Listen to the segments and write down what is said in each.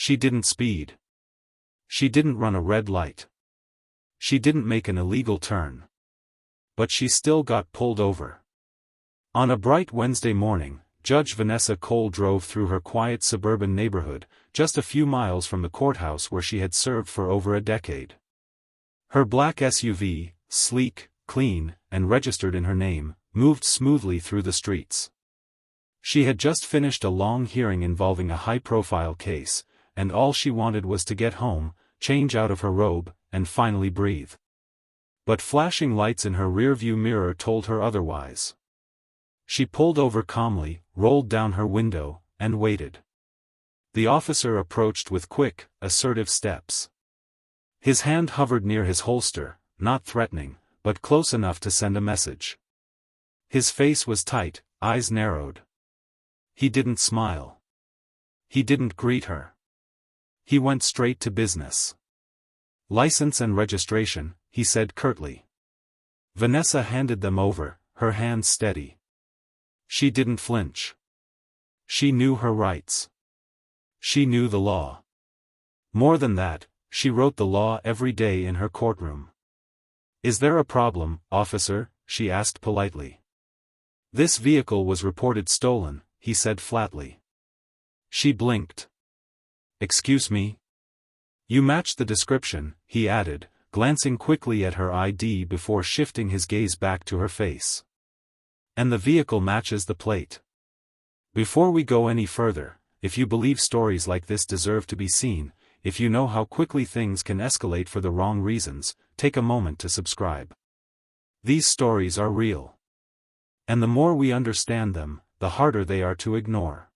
She didn't speed. She didn't run a red light. She didn't make an illegal turn. But she still got pulled over. On a bright Wednesday morning, Judge Vanessa Cole drove through her quiet suburban neighborhood, just a few miles from the courthouse where she had served for over a decade. Her black SUV, sleek, clean, and registered in her name, moved smoothly through the streets. She had just finished a long hearing involving a high-profile case, and all she wanted was to get home, change out of her robe, and finally breathe. But flashing lights in her rearview mirror told her otherwise. She pulled over calmly, rolled down her window, and waited. The officer approached with quick, assertive steps. His hand hovered near his holster, not threatening, but close enough to send a message. His face was tight, eyes narrowed. He didn't smile. He didn't greet her. He went straight to business. "License and registration," he said curtly. Vanessa handed them over, her hands steady. She didn't flinch. She knew her rights. She knew the law. More than that, she wrote the law every day in her courtroom. "Is there a problem, officer?" she asked politely. "This vehicle was reported stolen," he said flatly. She blinked. "Excuse me?" "You match the description," he added, glancing quickly at her ID before shifting his gaze back to her face. "And the vehicle matches the plate. Before we go any further, if you believe stories like this deserve to be seen, if you know how quickly things can escalate for the wrong reasons, take a moment to subscribe. These stories are real. And the more we understand them, the harder they are to ignore.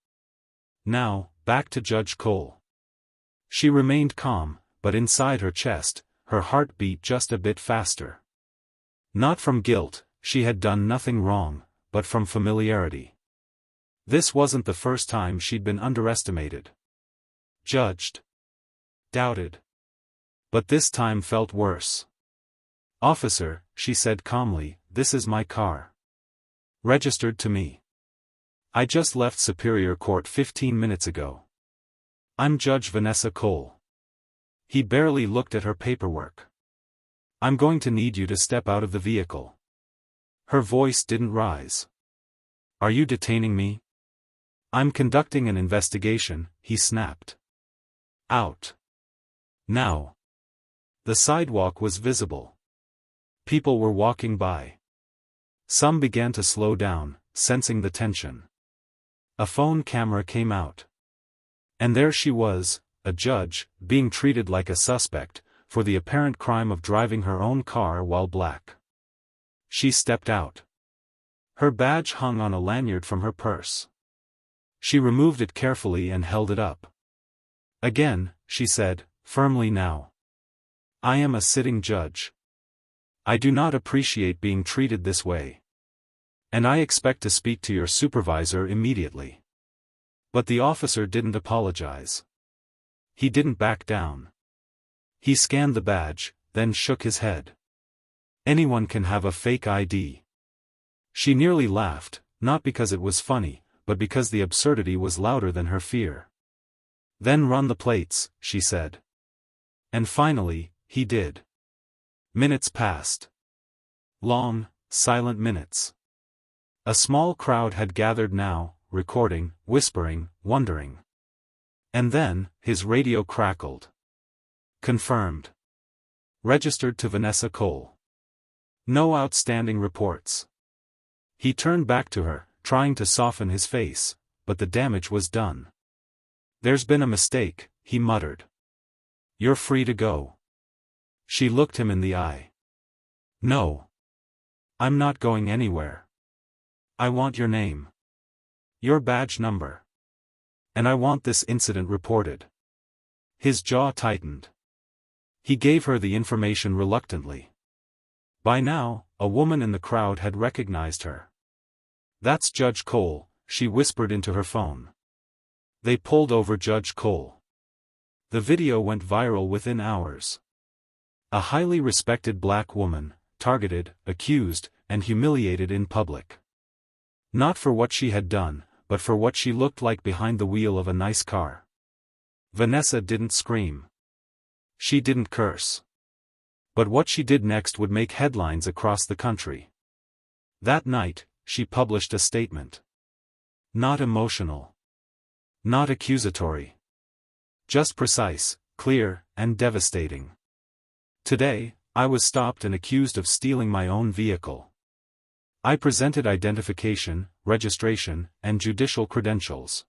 Now, back to Judge Cole. She remained calm, but inside her chest, her heart beat just a bit faster. Not from guilt, she had done nothing wrong, but from familiarity. This wasn't the first time she'd been underestimated. Judged. Doubted. But this time felt worse. "Officer," she said calmly, "this is my car. Registered to me. I just left Superior Court 15 minutes ago. I'm Judge Vanessa Cole." He barely looked at her paperwork. "I'm going to need you to step out of the vehicle." Her voice didn't rise. "Are you detaining me?" "I'm conducting an investigation," he snapped. "Out. Now." The sidewalk was visible. People were walking by. Some began to slow down, sensing the tension. A phone camera came out. And there she was, a judge, being treated like a suspect, for the apparent crime of driving her own car while black. She stepped out. Her badge hung on a lanyard from her purse. She removed it carefully and held it up. "Again," she said, firmly now. "I am a sitting judge. I do not appreciate being treated this way. And I expect to speak to your supervisor immediately." But the officer didn't apologize. He didn't back down. He scanned the badge, then shook his head. "Anyone can have a fake ID." She nearly laughed, not because it was funny, but because the absurdity was louder than her fear. "Then run the plates," she said. And finally, he did. Minutes passed. Long, silent minutes. A small crowd had gathered now, recording, whispering, wondering. And then, his radio crackled. "Confirmed. Registered to Vanessa Cole. No outstanding reports." He turned back to her, trying to soften his face, but the damage was done. "There's been a mistake," he muttered. "You're free to go." She looked him in the eye. "No. I'm not going anywhere. I want your name. Your badge number. And I want this incident reported." His jaw tightened. He gave her the information reluctantly. By now, a woman in the crowd had recognized her. "That's Judge Cole," she whispered into her phone. They pulled over Judge Cole. The video went viral within hours. A highly respected black woman, targeted, accused, and humiliated in public. Not for what she had done, but for what she looked like behind the wheel of a nice car. Vanessa didn't scream. She didn't curse. But what she did next would make headlines across the country. That night, she published a statement. Not emotional. Not accusatory. Just precise, clear, and devastating. Today, I was stopped and accused of stealing my own vehicle. I presented identification, registration, and judicial credentials.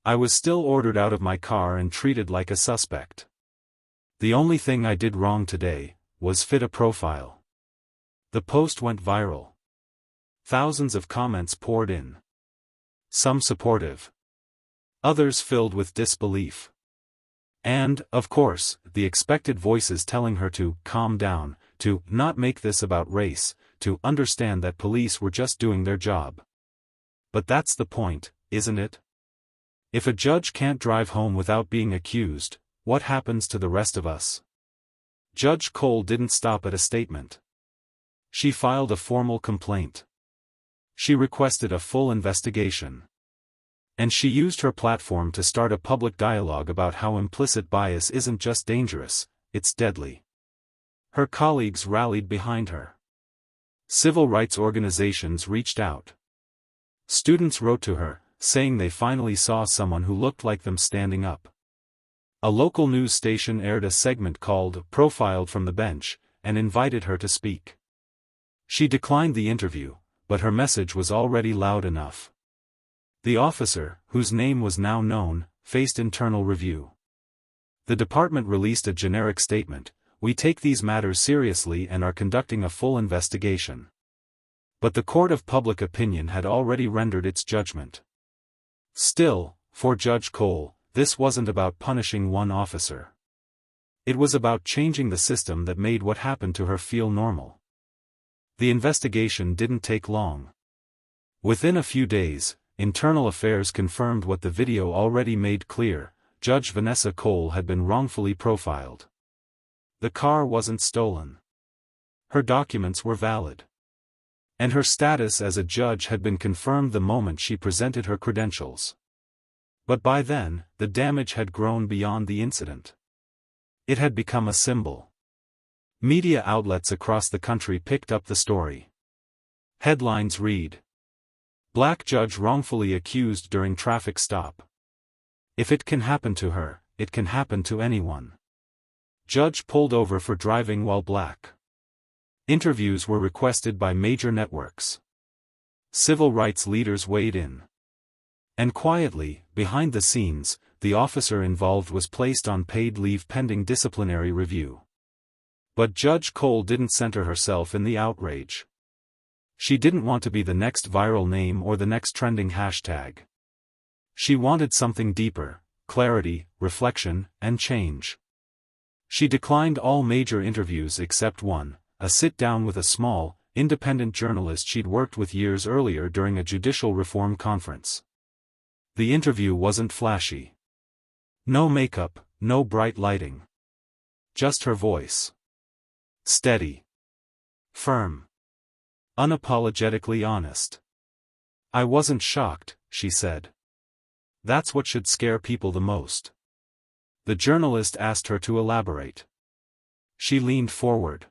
I was still ordered out of my car and treated like a suspect. The only thing I did wrong today was fit a profile. The post went viral. Thousands of comments poured in. Some supportive. Others filled with disbelief. And, of course, the expected voices telling her to calm down, to not make this about race, to understand that police were just doing their job. But that's the point, isn't it? If a judge can't drive home without being accused, what happens to the rest of us? Judge Cole didn't stop at a statement. She filed a formal complaint. She requested a full investigation. And she used her platform to start a public dialogue about how implicit bias isn't just dangerous, it's deadly. Her colleagues rallied behind her. Civil rights organizations reached out. Students wrote to her, saying they finally saw someone who looked like them standing up. A local news station aired a segment called "Profiled from the Bench," and invited her to speak. She declined the interview, but her message was already loud enough. The officer, whose name was now known, faced internal review. The department released a generic statement: "We take these matters seriously and are conducting a full investigation." But the court of public opinion had already rendered its judgment. Still, for Judge Cole, this wasn't about punishing one officer. It was about changing the system that made what happened to her feel normal. The investigation didn't take long. Within a few days, Internal Affairs confirmed what the video already made clear: Judge Vanessa Cole had been wrongfully profiled. The car wasn't stolen. Her documents were valid. And her status as a judge had been confirmed the moment she presented her credentials. But by then, the damage had grown beyond the incident. It had become a symbol. Media outlets across the country picked up the story. Headlines read: "Black judge wrongfully accused during traffic stop. If it can happen to her, it can happen to anyone. Judge pulled over for driving while black." Interviews were requested by major networks. Civil rights leaders weighed in. And quietly, behind the scenes, the officer involved was placed on paid leave pending disciplinary review. But Judge Cole didn't center herself in the outrage. She didn't want to be the next viral name or the next trending hashtag. She wanted something deeper: clarity, reflection, and change. She declined all major interviews except one, a sit-down with a small, independent journalist she'd worked with years earlier during a judicial reform conference. The interview wasn't flashy. No makeup, no bright lighting. Just her voice. Steady. Firm. Unapologetically honest. "I wasn't shocked," she said. "That's what should scare people the most." The journalist asked her to elaborate. She leaned forward.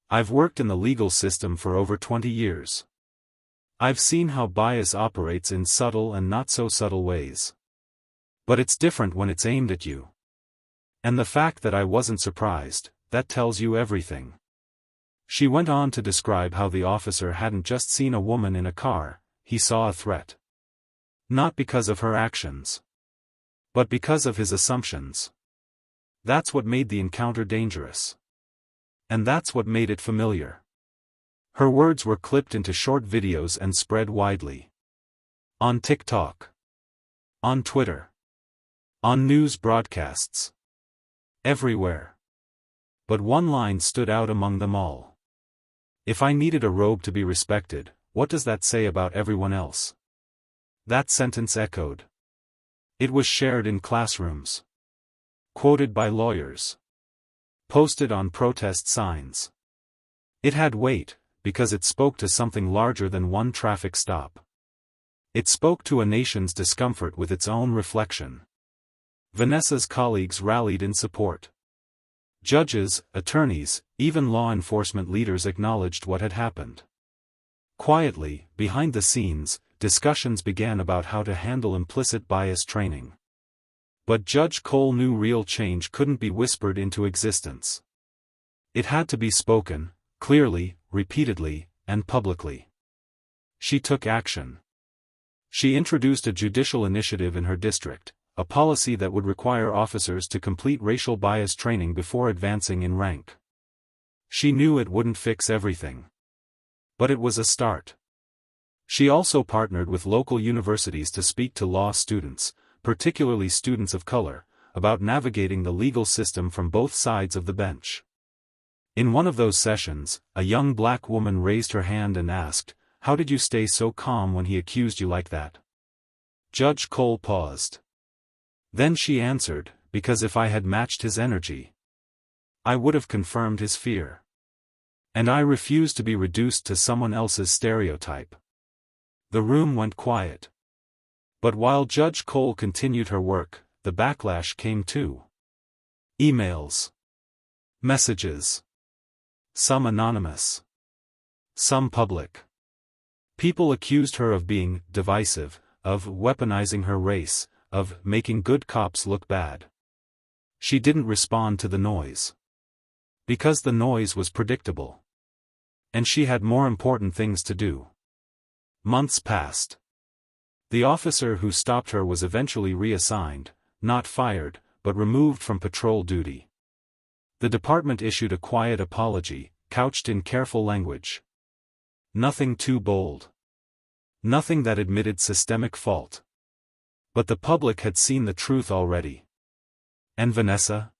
"I've worked in the legal system for over 20 years. I've seen how bias operates in subtle and not so subtle ways. But it's different when it's aimed at you. And the fact that I wasn't surprised, that tells you everything." She went on to describe how the officer hadn't just seen a woman in a car, he saw a threat. Not because of her actions, but because of his assumptions. That's what made the encounter dangerous. And that's what made it familiar. Her words were clipped into short videos and spread widely. On TikTok. On Twitter. On news broadcasts. Everywhere. But one line stood out among them all. "If I needed a robe to be respected, what does that say about everyone else?" That sentence echoed. It was shared in classrooms. Quoted by lawyers. Posted on protest signs. It had weight, because it spoke to something larger than one traffic stop. It spoke to a nation's discomfort with its own reflection. Vanessa's colleagues rallied in support. Judges, attorneys, even law enforcement leaders acknowledged what had happened. Quietly, behind the scenes, discussions began about how to handle implicit bias training. But Judge Cole knew real change couldn't be whispered into existence. It had to be spoken, clearly, repeatedly, and publicly. She took action. She introduced a judicial initiative in her district, a policy that would require officers to complete racial bias training before advancing in rank. She knew it wouldn't fix everything. But it was a start. She also partnered with local universities to speak to law students, particularly students of color, about navigating the legal system from both sides of the bench. In one of those sessions, a young black woman raised her hand and asked, "How did you stay so calm when he accused you like that?" Judge Cole paused. Then she answered, "Because if I had matched his energy, I would have confirmed his fear. And I refuse to be reduced to someone else's stereotype." The room went quiet. But while Judge Cole continued her work, the backlash came too. Emails. Messages. Some anonymous. Some public. People accused her of being divisive, of weaponizing her race, of making good cops look bad. She didn't respond to the noise. Because the noise was predictable. And she had more important things to do. Months passed. The officer who stopped her was eventually reassigned, not fired, but removed from patrol duty. The department issued a quiet apology, couched in careful language. Nothing too bold. Nothing that admitted systemic fault. But the public had seen the truth already. And Vanessa?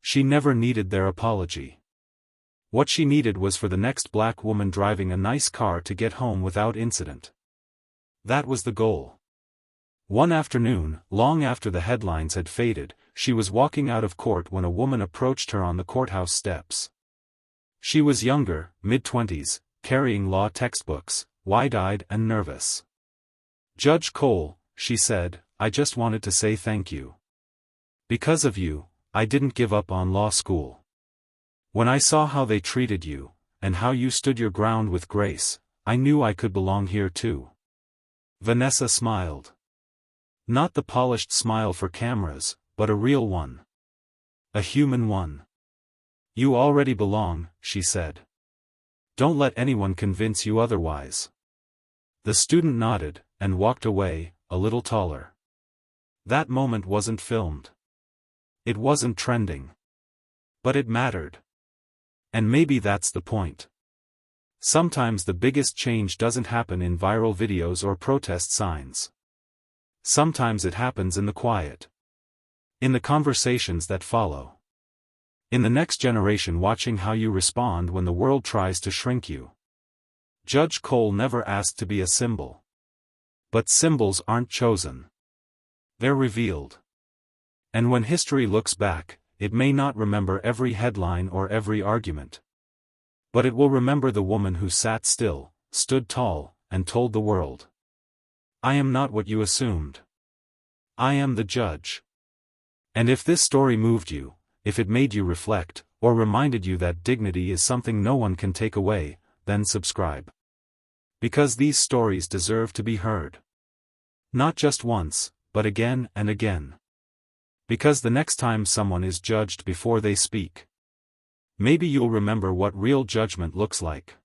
She never needed their apology. What she needed was for the next black woman driving a nice car to get home without incident. That was the goal. One afternoon, long after the headlines had faded, she was walking out of court when a woman approached her on the courthouse steps. She was younger, mid-20s, carrying law textbooks, wide-eyed and nervous. "Judge Cole," she said, "I just wanted to say thank you. Because of you, I didn't give up on law school. When I saw how they treated you, and how you stood your ground with grace, I knew I could belong here too." Vanessa smiled. Not the polished smile for cameras, but a real one. A human one. "You already belong," she said. "Don't let anyone convince you otherwise." The student nodded, and walked away, a little taller. That moment wasn't filmed. It wasn't trending. But it mattered. And maybe that's the point. Sometimes the biggest change doesn't happen in viral videos or protest signs. Sometimes it happens in the quiet. In the conversations that follow. In the next generation watching how you respond when the world tries to shrink you. Judge Cole never asked to be a symbol. But symbols aren't chosen. They're revealed. And when history looks back, it may not remember every headline or every argument. But it will remember the woman who sat still, stood tall, and told the world, "I am not what you assumed. I am the judge." And if this story moved you, if it made you reflect, or reminded you that dignity is something no one can take away, then subscribe. Because these stories deserve to be heard. Not just once, but again and again. Because the next time someone is judged before they speak, maybe you'll remember what real judgment looks like.